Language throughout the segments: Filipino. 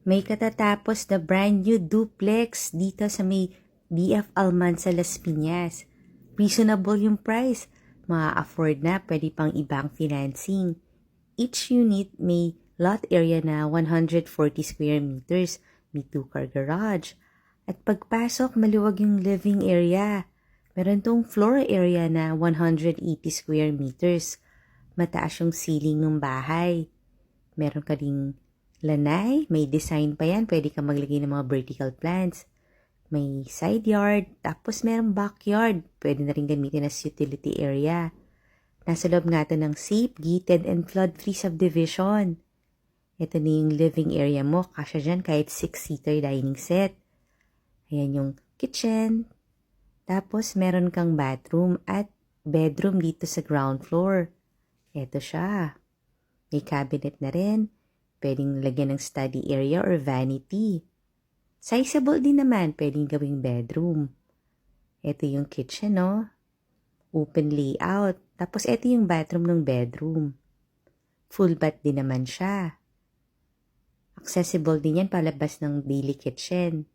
May katatapos na brand new duplex dito sa may BF Almanza Las Piñas. Reasonable yung price. Ma-afford na, pwede pang ibang financing. Each unit may lot area na 140 square meters. May 2-car garage. At pagpasok, maluwag yung living area. Meron tong floor area na 180 square meters. Mataas yung ceiling ng bahay. Meron ka ding lanay, may design pa yan. Pwede ka maglagay ng mga vertical plants. May side yard, tapos merong backyard. Pwede na rin gamitin as utility area. Nasa loob nga ito ng safe, gated, and flood-free subdivision. Ito na yung living area mo. Kasya dyan kahit 6-seater dining set. Ayan yung kitchen. Tapos meron kang bathroom at bedroom dito sa ground floor. Ito siya. May cabinet na rin. Pwedeng lagyan ng study area or vanity. Sizable din naman, pwedeng gawing bedroom. Ito yung kitchen, no? Open layout. Tapos ito yung bathroom ng bedroom. Full bath din naman siya. Accessible din yan palabas ng daily kitchen.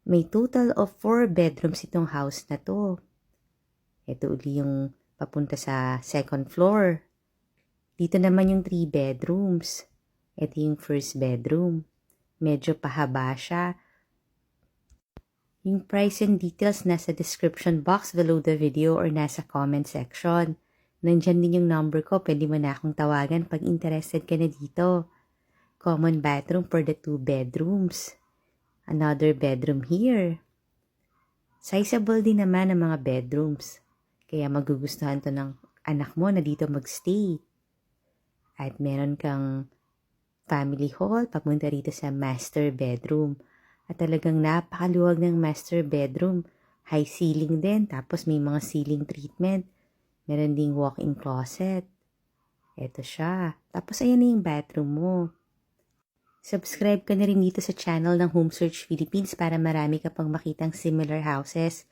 May total of 4 bedrooms itong house na to. Ito uli yung papunta sa second floor. Dito naman yung 3 bedrooms. Ito yung first bedroom. Medyo pahaba siya. Yung price and details nasa description box below the video or nasa comment section. Nandyan din yung number ko. Pwede mo na akong tawagan pag interested ka na dito. Common bathroom for the 2 bedrooms. Another bedroom here. Sizable din naman ang mga bedrooms. Kaya magugustuhan to ng anak mo na dito magstay. At meron kang family hall, papunta rito sa master bedroom. At talagang napakaluwag ng master bedroom. High ceiling din, tapos may mga ceiling treatment. Meron ding walk-in closet. Ito siya. Tapos ayan na yung bathroom mo. Subscribe ka na rin dito sa channel ng Home Search Philippines para marami ka pang makitang similar houses.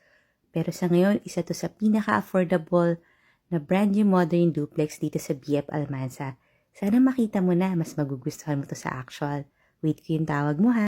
Pero sa ngayon, isa to sa pinaka-affordable na brand new modern duplex dito sa BF Almanza. Sana makita mo na, mas magugustuhan mo to sa actual. Wait ko yung tawag mo ha.